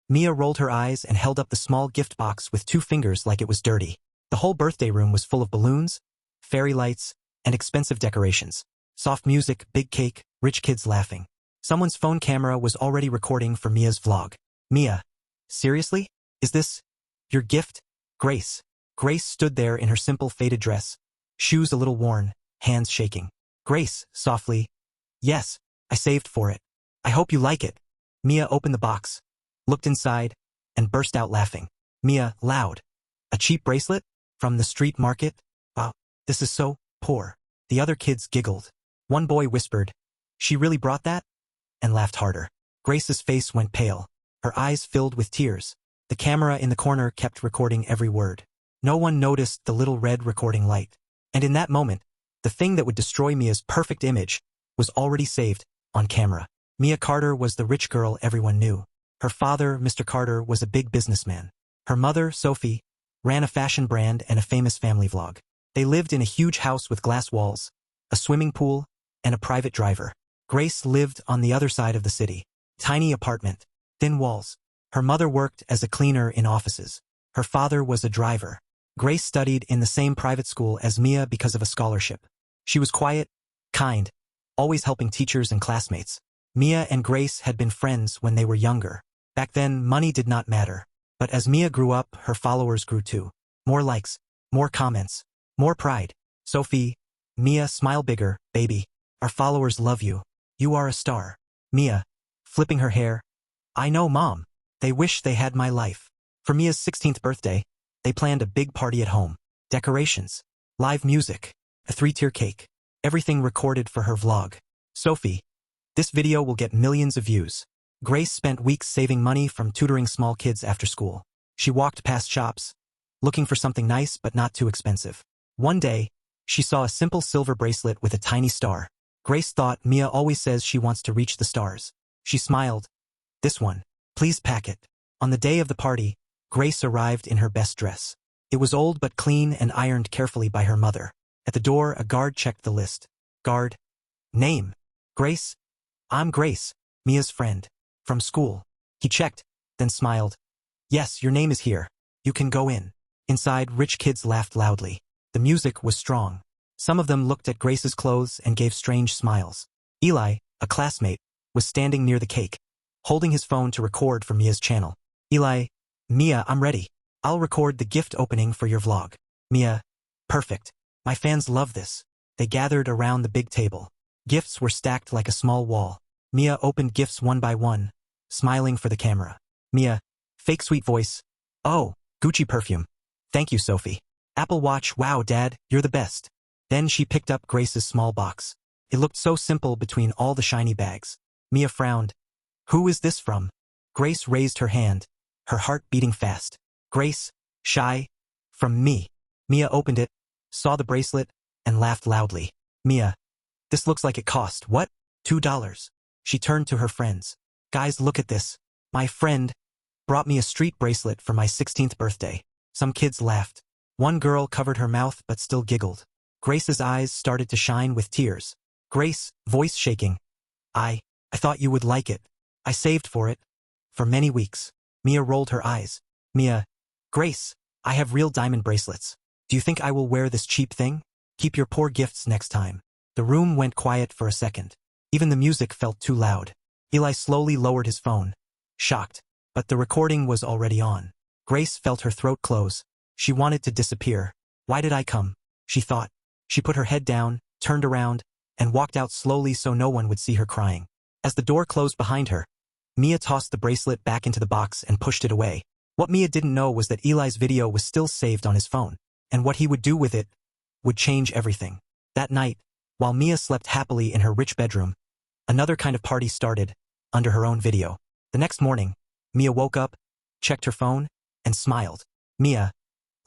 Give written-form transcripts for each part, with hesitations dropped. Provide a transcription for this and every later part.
Mia rolled her eyes and held up the small gift box with 2 fingers like it was dirty. The whole birthday room was full of balloons, fairy lights, and expensive decorations. Soft music, big cake, rich kids laughing. Someone's phone camera was already recording for Mia's vlog. Mia, seriously? Is this your gift? Grace. Grace stood there in her simple faded dress, shoes a little worn, hands shaking. Grace, softly. Yes, I saved for it. I hope you like it. Mia opened the box, looked inside, and burst out laughing. Mia, loud. A cheap bracelet? From the street market? Wow, this is so poor. The other kids giggled. One boy whispered, "She really brought that?" and laughed harder. Grace's face went pale. Her eyes filled with tears. The camera in the corner kept recording every word. No one noticed the little red recording light. And in that moment, the thing that would destroy Mia's perfect image was already saved on camera. Mia Carter was the rich girl everyone knew. Her father, Mr. Carter, was a big businessman. Her mother, Sophie, ran a fashion brand and a famous family vlog. They lived in a huge house with glass walls, a swimming pool, and a private driver. Grace lived on the other side of the city. Tiny apartment, thin walls. Her mother worked as a cleaner in offices. Her father was a driver. Grace studied in the same private school as Mia because of a scholarship. She was quiet, kind, always helping teachers and classmates. Mia and Grace had been friends when they were younger. Back then, money did not matter. But as Mia grew up, her followers grew too. More likes, more comments, more pride. Sophie, Mia, smile bigger, baby. Our followers love you. You are a star. Mia, flipping her hair. I know, Mom. They wish they had my life. For Mia's 16th birthday, they planned a big party at home. Decorations, live music, a 3-tier cake. Everything recorded for her vlog. Sophie, this video will get millions of views. Grace spent weeks saving money from tutoring small kids after school. She walked past shops, looking for something nice but not too expensive. One day, she saw a simple silver bracelet with a tiny star. Grace thought, Mia always says she wants to reach the stars. She smiled. This one. Please pack it. On the day of the party, Grace arrived in her best dress. It was old but clean and ironed carefully by her mother. At the door, a guard checked the list. Guard. Name. Grace. I'm Grace, Mia's friend. From school. He checked, then smiled. Yes, your name is here. You can go in. Inside, rich kids laughed loudly. The music was strong. Some of them looked at Grace's clothes and gave strange smiles. Eli, a classmate, was standing near the cake, holding his phone to record for Mia's channel. Eli, Mia, I'm ready. I'll record the gift opening for your vlog. Mia, perfect. My fans love this. They gathered around the big table. Gifts were stacked like a small wall. Mia opened gifts one by one, smiling for the camera. Mia, fake sweet voice. Oh, Gucci perfume. Thank you, Sophie. Apple Watch, wow, Dad, you're the best. Then she picked up Grace's small box. It looked so simple between all the shiny bags. Mia frowned. Who is this from? Grace raised her hand, her heart beating fast. Grace, shy, from me. Mia opened it, saw the bracelet, and laughed loudly. Mia, this looks like it cost, what? $2. She turned to her friends. Guys, look at this. My friend brought me a street bracelet for my 16th birthday. Some kids laughed. One girl covered her mouth but still giggled. Grace's eyes started to shine with tears. Grace, voice shaking. I thought you would like it. I saved for it. For many weeks. Mia rolled her eyes. Mia, Grace, I have real diamond bracelets. Do you think I will wear this cheap thing? Keep your poor gifts next time. The room went quiet for a second. Even the music felt too loud. Eli slowly lowered his phone, shocked. But the recording was already on. Grace felt her throat close. She wanted to disappear. Why did I come? She thought. She put her head down, turned around, and walked out slowly so no one would see her crying. As the door closed behind her, Mia tossed the bracelet back into the box and pushed it away. What Mia didn't know was that Eli's video was still saved on his phone, and what he would do with it would change everything. That night, while Mia slept happily in her rich bedroom, another kind of party started, under her own video. The next morning, Mia woke up, checked her phone, and smiled. Mia,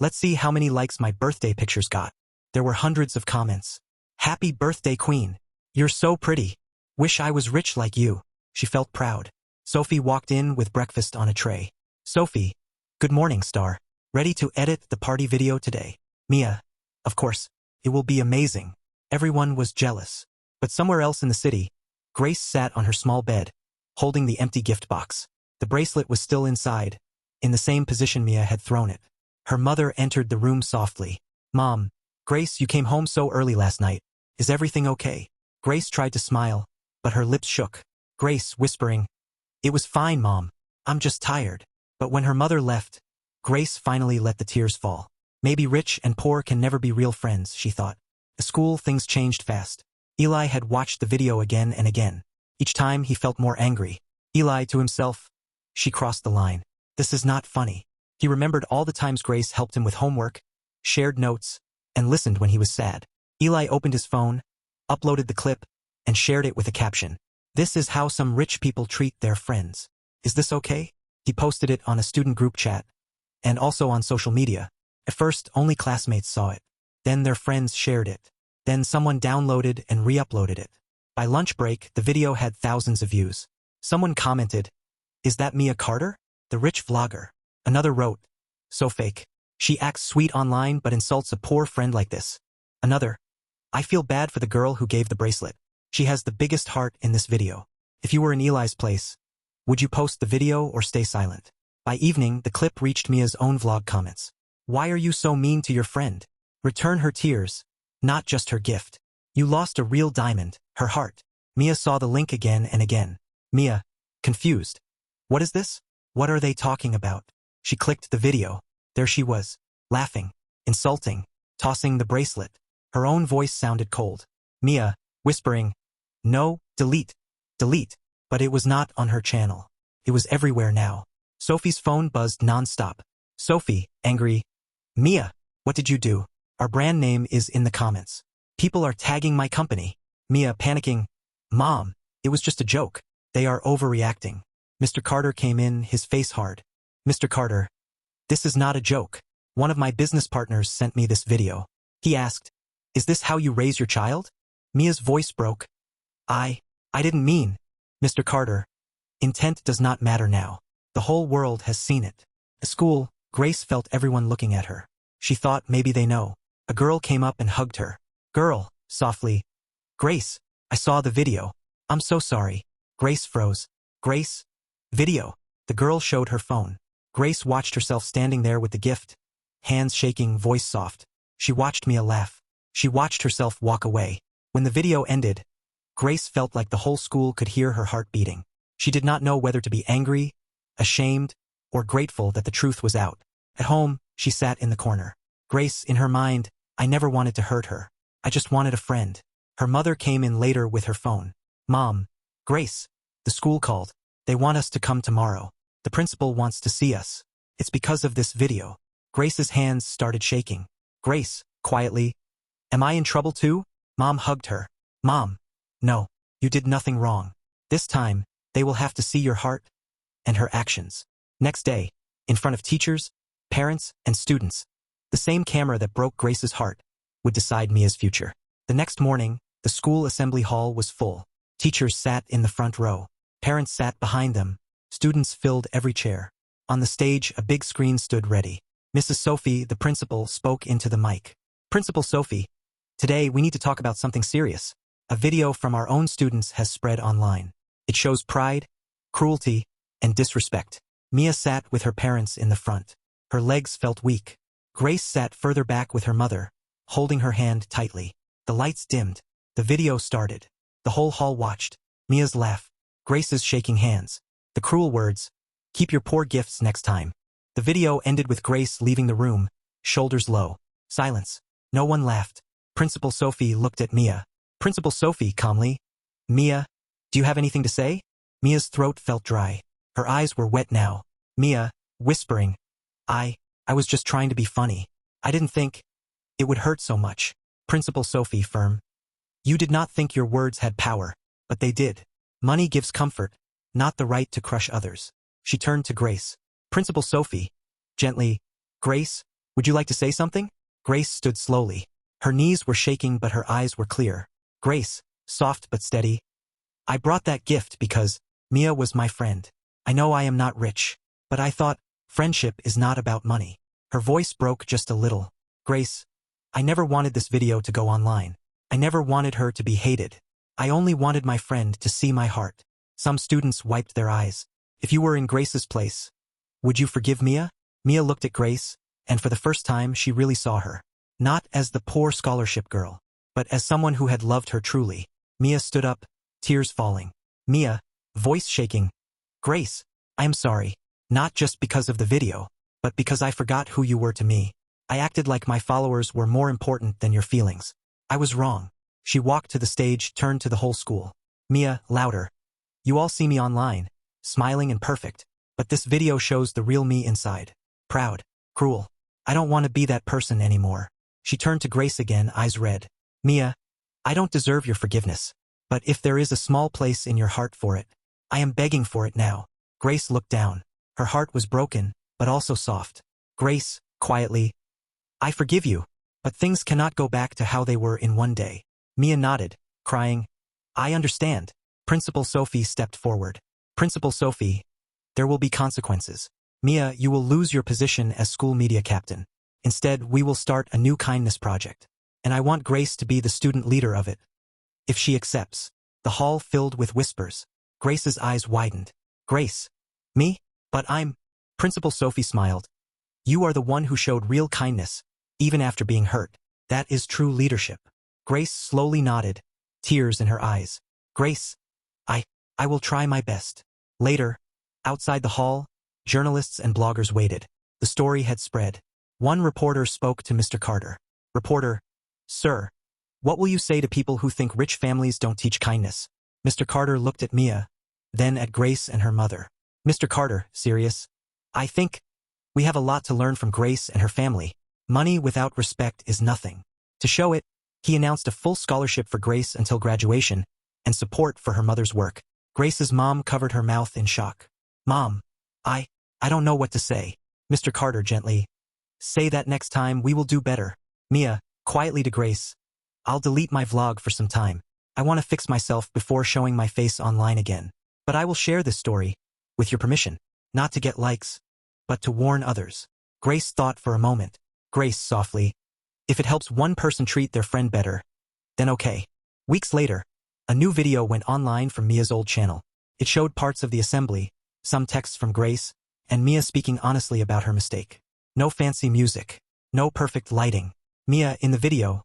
let's see how many likes my birthday pictures got. There were hundreds of comments. Happy birthday, Queen. You're so pretty. Wish I was rich like you. She felt proud. Sophie walked in with breakfast on a tray. Sophie, good morning, star. Ready to edit the party video today? Mia, of course. It will be amazing. Everyone was jealous. But somewhere else in the city, Grace sat on her small bed, holding the empty gift box. The bracelet was still inside, in the same position Mia had thrown it. Her mother entered the room softly. "Mom, Grace, you came home so early last night. Is everything okay?" Grace tried to smile, but her lips shook. Grace, whispering, "It was fine, Mom. I'm just tired." But when her mother left, Grace finally let the tears fall. Maybe rich and poor can never be real friends, she thought. At school, things changed fast. Eli had watched the video again and again. Each time, he felt more angry. Eli, to himself, she crossed the line. This is not funny. He remembered all the times Grace helped him with homework, shared notes, and listened when he was sad. Eli opened his phone, uploaded the clip, and shared it with a caption. "This is how some rich people treat their friends. Is this okay?" He posted it on a student group chat, and also on social media. At first, only classmates saw it. Then their friends shared it. Then someone downloaded and re-uploaded it. By lunch break, the video had thousands of views. Someone commented, "Is that Mia Carter? The rich vlogger?" Another wrote, "So fake. She acts sweet online but insults a poor friend like this." Another, "I feel bad for the girl who gave the bracelet. She has the biggest heart in this video. If you were in Eli's place, would you post the video or stay silent?" By evening, the clip reached Mia's own vlog comments. "Why are you so mean to your friend? Return her tears, not just her gift. You lost a real diamond, her heart." Mia saw the link again and again. Mia, confused. "What is this? What are they talking about?" She clicked the video. There she was, laughing, insulting, tossing the bracelet. Her own voice sounded cold. Mia, whispering, "No, delete, delete." But it was not on her channel. It was everywhere now. Sophie's phone buzzed non-stop. Sophie, angry. "Mia, what did you do? Our brand name is in the comments. People are tagging my company." Mia, panicking. "Mom, it was just a joke. They are overreacting." Mr. Carter came in, his face hard. "Mr. Carter, this is not a joke. One of my business partners sent me this video. He asked, 'Is this how you raise your child?'" Mia's voice broke. I didn't mean." "Mr. Carter, intent does not matter now. The whole world has seen it." At school, Grace felt everyone looking at her. She thought maybe they know. A girl came up and hugged her. "Girl," softly. "Grace, I saw the video. I'm so sorry." Grace froze. "Grace? Video?" The girl showed her phone. Grace watched herself standing there with the gift, hands shaking, voice soft. She watched Mia laugh. She watched herself walk away. When the video ended, Grace felt like the whole school could hear her heart beating. She did not know whether to be angry, ashamed, or grateful that the truth was out. At home, she sat in the corner. Grace, in her mind, I never wanted to hurt her. I just wanted a friend. Her mother came in later with her phone. "Mom, Grace, the school called. They want us to come tomorrow. The principal wants to see us. It's because of this video." Grace's hands started shaking. "Grace," quietly, "am I in trouble too?" Mom hugged her. "Mom, no, you did nothing wrong. This time, they will have to see your heart and her actions." Next day, in front of teachers, parents, and students, the same camera that broke Grace's heart would decide Mia's future. The next morning, the school assembly hall was full. Teachers sat in the front row. Parents sat behind them. Students filled every chair. On the stage, a big screen stood ready. Mrs. Sophie, the principal, spoke into the mic. "Principal Sophie, today we need to talk about something serious. A video from our own students has spread online. It shows pride, cruelty, and disrespect." Mia sat with her parents in the front. Her legs felt weak. Grace sat further back with her mother, holding her hand tightly. The lights dimmed. The video started. The whole hall watched. Mia's laugh. Grace's shaking hands. The cruel words, "Keep your poor gifts next time." The video ended with Grace leaving the room, shoulders low. Silence. No one laughed. Principal Sophie looked at Mia. Principal Sophie, calmly. "Mia, do you have anything to say?" Mia's throat felt dry. Her eyes were wet now. Mia, whispering, I was just trying to be funny. I didn't think it would hurt so much." Principal Sophie, firm. "You did not think your words had power, but they did. Money gives comfort, not the right to crush others." She turned to Grace. Principal Sophie, gently, "Grace, would you like to say something?" Grace stood slowly. Her knees were shaking but her eyes were clear. Grace, soft but steady, "I brought that gift because Mia was my friend. I know I am not rich, but I thought friendship is not about money." Her voice broke just a little. "Grace, I never wanted this video to go online. I never wanted her to be hated. I only wanted my friend to see my heart." Some students wiped their eyes. If you were in Grace's place, would you forgive Mia? Mia looked at Grace, and for the first time she really saw her. Not as the poor scholarship girl, but as someone who had loved her truly. Mia stood up, tears falling. Mia, voice shaking. Grace, I am sorry. Not just because of the video, but because I forgot who you were to me. I acted like my followers were more important than your feelings. I was wrong. She walked to the stage, turned to the whole school. Mia, louder. You all see me online, smiling and perfect, but this video shows the real me inside. Proud, cruel. I don't want to be that person anymore. She turned to Grace again, eyes red. Mia, I don't deserve your forgiveness, but if there is a small place in your heart for it, I am begging for it now. Grace looked down. Her heart was broken, but also soft. Grace, quietly, I forgive you, but things cannot go back to how they were in one day. Mia nodded, crying, I understand. Principal Sophie stepped forward. Principal Sophie, there will be consequences. Mia, you will lose your position as school media captain. Instead, we will start a new kindness project. And I want Grace to be the student leader of it. If she accepts. The hall filled with whispers. Grace's eyes widened. Grace. Me? But I'm... Principal Sophie smiled. You are the one who showed real kindness, even after being hurt. That is true leadership. Grace slowly nodded, tears in her eyes. Grace, I will try my best. Later, outside the hall, journalists and bloggers waited. The story had spread. One reporter spoke to Mr. Carter. Reporter, Sir, what will you say to people who think rich families don't teach kindness? Mr. Carter looked at Mia, then at Grace and her mother. Mr. Carter, serious? I think we have a lot to learn from Grace and her family. Money without respect is nothing. To show it, he announced a full scholarship for Grace until graduation and support for her mother's work. Grace's mom covered her mouth in shock. Mom, I don't know what to say. Mr. Carter gently. Say that next time we will do better. Mia, quietly to Grace. I'll delete my vlog for some time. I want to fix myself before showing my face online again. But I will share this story, with your permission, not to get likes, but to warn others. Grace thought for a moment. Grace softly. If it helps one person treat their friend better, then okay. Weeks later, a new video went online from Mia's old channel. It showed parts of the assembly, some texts from Grace, and Mia speaking honestly about her mistake. No fancy music, no perfect lighting. Mia, in the video,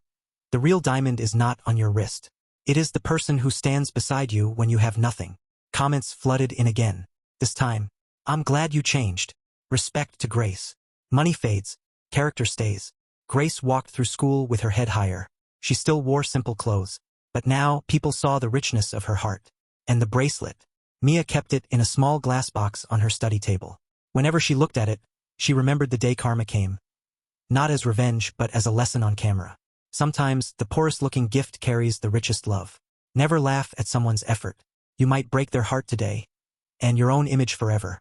the real diamond is not on your wrist. It is the person who stands beside you when you have nothing. Comments flooded in again. This time, I'm glad you changed. Respect to Grace. Money fades, character stays. Grace walked through school with her head higher. She still wore simple clothes, but now people saw the richness of her heart. And the bracelet. Mia kept it in a small glass box on her study table. Whenever she looked at it, she remembered the day karma came. Not as revenge, but as a lesson on camera. Sometimes, the poorest-looking gift carries the richest love. Never laugh at someone's effort. You might break their heart today, and your own image forever.